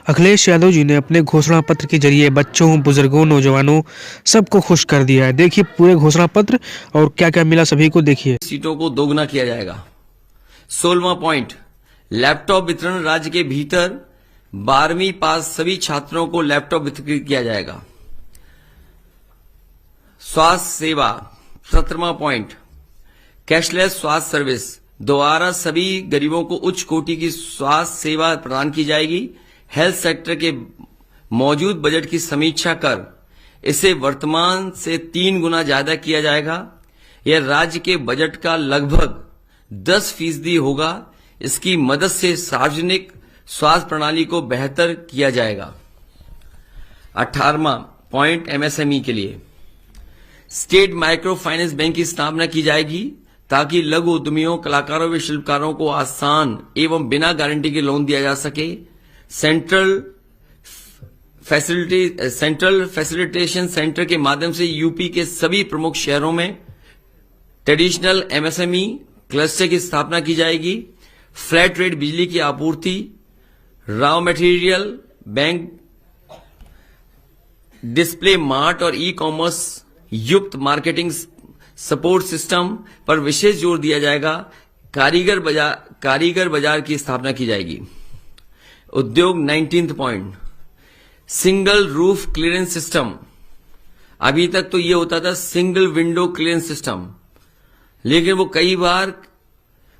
अखिलेश यादव जी ने अपने घोषणा पत्र के जरिए बच्चों, बुजुर्गों, नौजवानों सबको खुश कर दिया है। देखिए पूरे घोषणा पत्र और क्या क्या मिला सभी को, देखिए। सीटों को दोगुना किया जाएगा। 16वां पॉइंट, लैपटॉप वितरण राज्य के भीतर 12वीं पास सभी छात्रों को लैपटॉप वितरित किया जाएगा। स्वास्थ्य सेवा 17वां पॉइंट, कैशलेस स्वास्थ्य सर्विस द्वारा सभी गरीबों को उच्च कोटि की स्वास्थ्य सेवा प्रदान की जाएगी। हेल्थ सेक्टर के मौजूद बजट की समीक्षा कर इसे वर्तमान से 3 गुना ज्यादा किया जाएगा। यह राज्य के बजट का लगभग 10% होगा। इसकी मदद से सार्वजनिक स्वास्थ्य प्रणाली को बेहतर किया जाएगा। 18वां पॉइंट, एमएसएमई के लिए स्टेट माइक्रो फाइनेंस बैंक की स्थापना की जाएगी ताकि लघु उद्यमियों, कलाकारों व शिल्पकारों को आसान एवं बिना गारंटी के लोन दिया जा सके। सेंट्रल फैसिलिटेशन सेंटर के माध्यम से यूपी के सभी प्रमुख शहरों में ट्रेडिशनल एमएसएमई क्लस्टर की स्थापना की जाएगी। फ्लैट रेट बिजली की आपूर्ति, raw material bank, display mart और ई कॉमर्स युक्त मार्केटिंग सपोर्ट सिस्टम पर विशेष जोर दिया जाएगा। कारीगर बाजार की स्थापना की जाएगी। उद्योग 19th point, single roof clearance system. अभी तक तो ये होता था सिंगल विंडो क्लियरेंस सिस्टम, लेकिन वो कई बार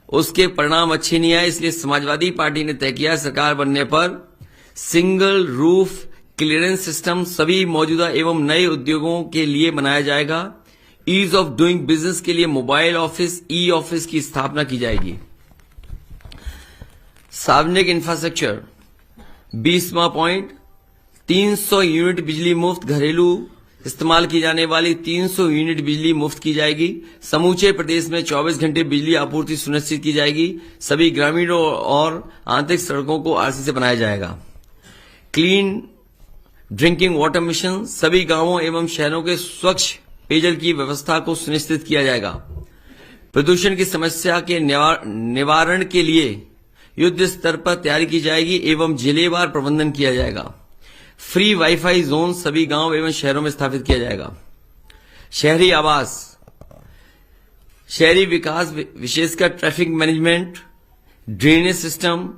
उसके परिणाम अच्छे नहीं आए, इसलिए समाजवादी पार्टी ने तय किया सरकार बनने पर सिंगल रूफ क्लियरेंस सिस्टम सभी मौजूदा एवं नए उद्योगों के लिए बनाया जाएगा। ईज ऑफ डूइंग बिजनेस के लिए मोबाइल ऑफिस, ई ऑफिस की स्थापना की जाएगी। सार्वजनिक इंफ्रास्ट्रक्चर 20वां पॉइंट, 300 यूनिट बिजली मुफ्त, घरेलू इस्तेमाल की जाने वाली 300 यूनिट बिजली मुफ्त की जाएगी। समूचे प्रदेश में 24 घंटे बिजली आपूर्ति सुनिश्चित की जाएगी। सभी ग्रामीण और आंतरिक सड़कों को आरसी से बनाया जाएगा। क्लीन ड्रिंकिंग वाटर मिशन, सभी गांवों एवं शहरों के स्वच्छ पेयजल की व्यवस्था को सुनिश्चित किया जाएगा। प्रदूषण की समस्या के निवारण के लिए युद्ध स्तर पर तैयारी की जाएगी एवं जिलेवार प्रबंधन किया जाएगा। फ्री वाईफाई जोन सभी गांव एवं शहरों में स्थापित किया जाएगा। शहरी आवास, शहरी विकास विशेषकर traffic management, drainage system,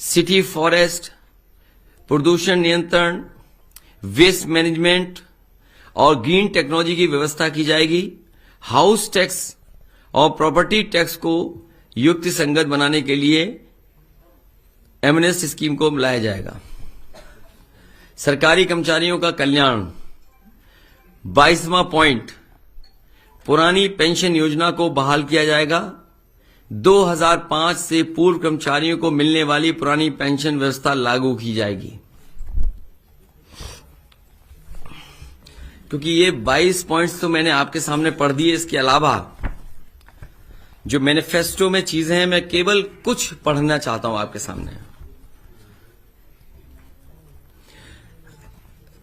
city forest, प्रदूषण नियंत्रण, वेस्ट मैनेजमेंट और ग्रीन टेक्नोलॉजी की व्यवस्था की जाएगी। हाउस टैक्स और प्रॉपर्टी टैक्स को युक्ति संगत बनाने के लिए एमनेस्ट स्कीम को लाया जाएगा। सरकारी कर्मचारियों का कल्याण 22वां पॉइंट, पुरानी पेंशन योजना को बहाल किया जाएगा। 2005 से पूर्व कर्मचारियों को मिलने वाली पुरानी पेंशन व्यवस्था लागू की जाएगी। क्योंकि ये 22 पॉइंट्स तो मैंने आपके सामने पढ़ दिए, इसके अलावा जो मैनिफेस्टो में चीजें हैं मैं केवल कुछ पढ़ना चाहता हूं आपके सामने।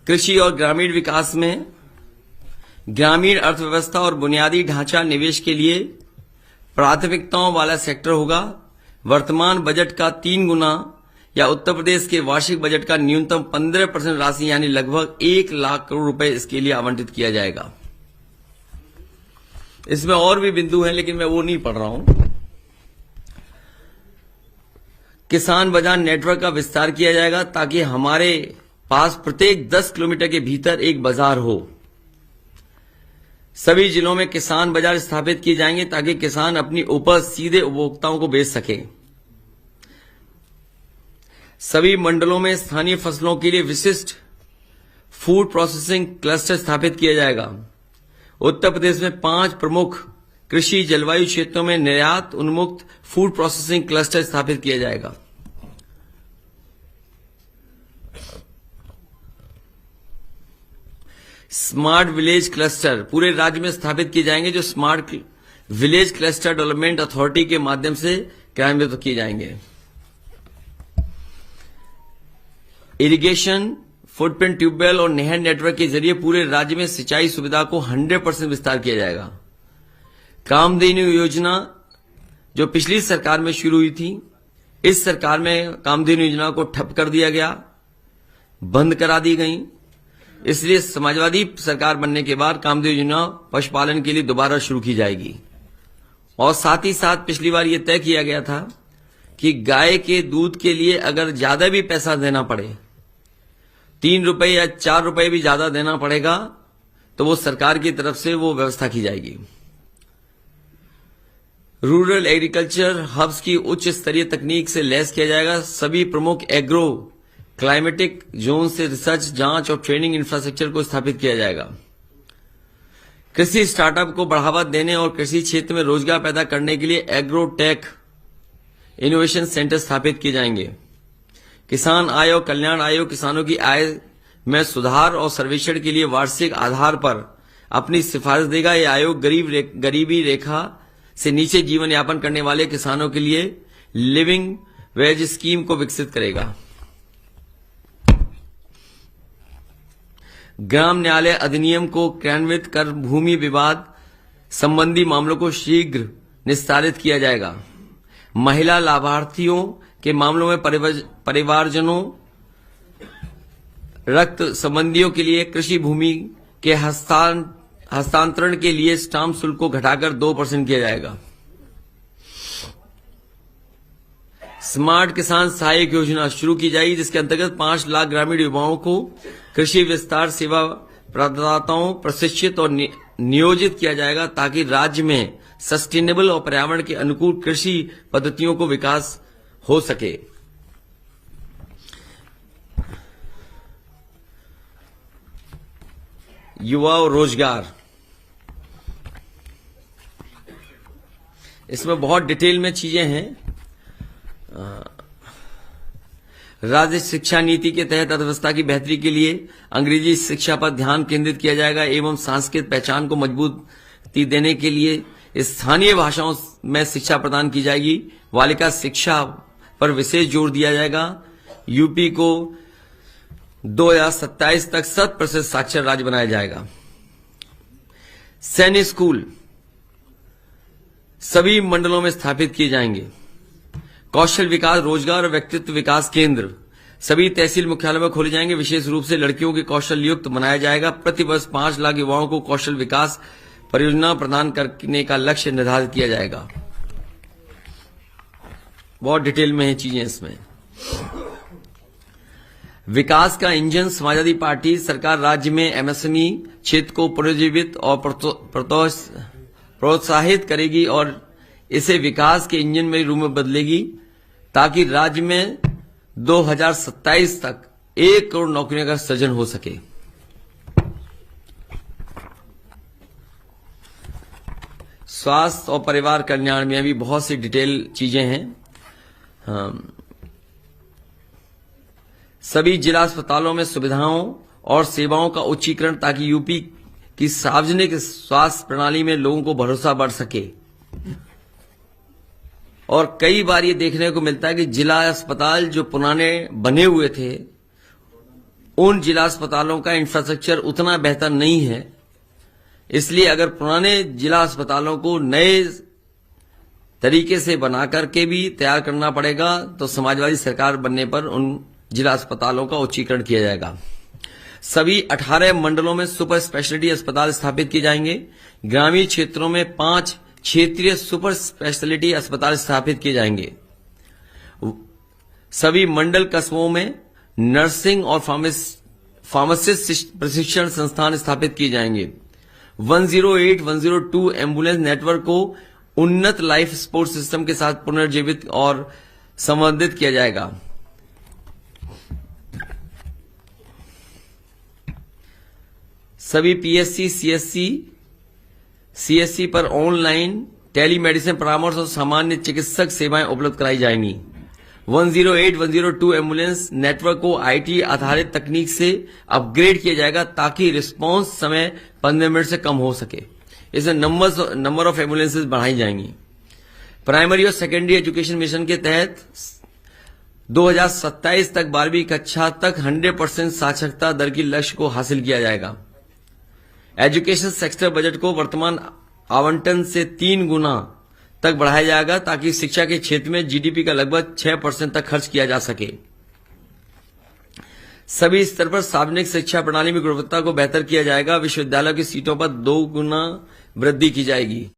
कृषि और ग्रामीण विकास में ग्रामीण अर्थव्यवस्था और बुनियादी ढांचा निवेश के लिए प्राथमिकताओं वाला सेक्टर होगा। वर्तमान बजट का 3 गुना या उत्तर प्रदेश के वार्षिक बजट का न्यूनतम 15% राशि यानी लगभग 1 लाख करोड़ रुपए इसके लिए आवंटित किया जाएगा। इसमें और भी बिंदु हैं लेकिन मैं वो नहीं पढ़ रहा हूं। किसान बाजार नेटवर्क का विस्तार किया जाएगा ताकि हमारे पास प्रत्येक 10 किलोमीटर के भीतर एक बाजार हो। सभी जिलों में किसान बाजार स्थापित किए जाएंगे ताकि किसान अपनी उपज सीधे उपभोक्ताओं को बेच सके। सभी मंडलों में स्थानीय फसलों के लिए विशिष्ट फूड प्रोसेसिंग क्लस्टर स्थापित किया जाएगा। उत्तर प्रदेश में 5 प्रमुख कृषि जलवायु क्षेत्रों में निर्यात उन्मुक्त फूड प्रोसेसिंग क्लस्टर स्थापित किया जाएगा। स्मार्ट विलेज क्लस्टर पूरे राज्य में स्थापित किए जाएंगे, जो smart village cluster development authority के माध्यम से क्रियान्वित किए जाएंगे। इरिगेशन, फुटप्रिंट ट्यूबवेल और नहर नेटवर्क के जरिए पूरे राज्य में सिंचाई सुविधा को 100% विस्तार किया जाएगा। कामधेनु योजना जो पिछली सरकार में शुरू हुई थी, इस सरकार में कामधेनु योजना को ठप कर दिया गया। बंद करा दी गई। इसलिए समाजवादी सरकार बनने के बाद कामधेनु योजना पशुपालन के लिए दोबारा शुरू की जाएगी। और साथ ही साथ पिछली बार यह तय किया गया था कि गाय के दूध के लिए अगर ज्यादा भी पैसा देना पड़े, 3 रुपए या 4 रुपए भी ज्यादा देना पड़ेगा, तो वो सरकार की तरफ से वो व्यवस्था की जाएगी। रूरल एग्रीकल्चर हब्स की उच्च स्तरीय तकनीक से लैस किया जाएगा। सभी प्रमुख एग्रो क्लाइमेटिक जोन से रिसर्च, जांच और ट्रेनिंग इंफ्रास्ट्रक्चर को स्थापित किया जाएगा। कृषि स्टार्टअप को बढ़ावा देने और कृषि क्षेत्र में रोजगार पैदा करने के लिए एग्रोटेक इनोवेशन सेंटर स्थापित किए जाएंगे। किसान आय और कल्याण आयोग किसानों की आय में सुधार और सर्वेक्षण के लिए वार्षिक आधार पर अपनी सिफारिश देगा। यह आयोग गरीबी रेखा से नीचे जीवन यापन करने वाले किसानों के लिए लिविंग वेज स्कीम को विकसित करेगा। ग्राम न्यायालय अधिनियम को क्रियान्वित कर भूमि विवाद संबंधी मामलों को शीघ्र निस्तारित किया जाएगा। महिला लाभार्थियों के मामलों में परिवारजनों, रक्त संबंधियों के लिए कृषि भूमि के हस्तांतरण के लिए स्टाम्प शुल्क को घटाकर 2% किया जाएगा। स्मार्ट किसान सहायक योजना शुरू की जाएगी, जिसके अंतर्गत 5 लाख ग्रामीण युवाओं को कृषि विस्तार सेवा प्रदाताओं प्रशिक्षित और नियोजित किया जाएगा, ताकि राज्य में सस्टेनेबल और पर्यावरण के अनुकूल कृषि पद्धतियों को विकास हो सके। युवा और रोजगार, इसमें बहुत डिटेल में चीजें हैं। राज्य शिक्षा नीति के तहत अर्थव्यवस्था की बेहतरी के लिए अंग्रेजी शिक्षा पर ध्यान केंद्रित किया जाएगा एवं सांस्कृतिक पहचान को मजबूती देने के लिए स्थानीय भाषाओं में शिक्षा प्रदान की जाएगी। बालिका शिक्षा पर विशेष जोर दिया जाएगा। यूपी को 2027 तक 100% साक्षर राज्य बनाया जाएगा। सैन्य स्कूल सभी मंडलों में स्थापित किए जाएंगे। कौशल विकास, रोजगार और व्यक्तित्व विकास केंद्र सभी तहसील मुख्यालयों में खोले जाएंगे। विशेष रूप से लड़कियों के कौशल युक्त बनाया जाएगा। प्रतिवर्ष 5 लाख युवाओं को कौशल विकास परियोजना प्रदान करने का लक्ष्य निर्धारित किया जाएगा। बहुत डिटेल में है चीजें इसमें। विकास का इंजन समाजवादी पार्टी सरकार राज्य में एमएसएमई क्षेत्र को पुनर्जीवित और प्रोत्साहित करेगी और इसे विकास के इंजन में रूप में बदलेगी, ताकि राज्य में 2027 तक 1 करोड़ नौकरियों का सृजन हो सके। स्वास्थ्य और परिवार कल्याण में भी बहुत सी डिटेल चीजें हैं। सभी जिला अस्पतालों में सुविधाओं और सेवाओं का उच्चीकरण, ताकि यूपी की सार्वजनिक स्वास्थ्य प्रणाली में लोगों को भरोसा बढ़ सके। और कई बार ये देखने को मिलता है कि जिला अस्पताल जो पुराने बने हुए थे, उन जिला अस्पतालों का इंफ्रास्ट्रक्चर उतना बेहतर नहीं है। इसलिए अगर पुराने जिला अस्पतालों को नए तरीके से बना करके भी तैयार करना पड़ेगा, तो समाजवादी सरकार बनने पर उन जिला अस्पतालों का उच्चीकरण किया जाएगा। सभी 18 मंडलों में सुपर स्पेशलिटी अस्पताल स्थापित किए जाएंगे। ग्रामीण क्षेत्रों में 5 क्षेत्रीय सुपर स्पेशलिटी अस्पताल स्थापित किए जाएंगे। सभी मंडल कस्बों में नर्सिंग और फार्मासिस्ट प्रशिक्षण संस्थान स्थापित किए जाएंगे। 108, 102 एम्बुलेंस नेटवर्क को उन्नत लाइफ सपोर्ट सिस्टम के साथ पुनर्जीवित और संवर्धित किया जाएगा। सभी पीएससी, सीएससी पर ऑनलाइन टेलीमेडिसिन परामर्श और सामान्य चिकित्सक सेवाएं उपलब्ध कराई जाएंगी। 108, 102 एम्बुलेंस नेटवर्क को आईटी आधारित तकनीक से अपग्रेड किया जाएगा, ताकि रिस्पांस समय 15 मिनट से कम हो सके। इसमें नंबर ऑफ एम्बुलेंसेज बढ़ाई जाएंगी। प्राइमरी और सेकेंडरी एजुकेशन मिशन के तहत 2027 तक 12वीं कक्षा तक 100% साक्षरता दर की लक्ष्य को हासिल किया जाएगा। एजुकेशन सेक्टर बजट को वर्तमान आवंटन से 3 गुना तक बढ़ाया जाएगा, ताकि शिक्षा के क्षेत्र में जीडीपी का लगभग 6% तक खर्च किया जा सके। सभी स्तर पर सार्वजनिक शिक्षा प्रणाली में गुणवत्ता को बेहतर किया जाएगा। विश्वविद्यालय की सीटों पर 2 गुना वृद्धि की जाएगी।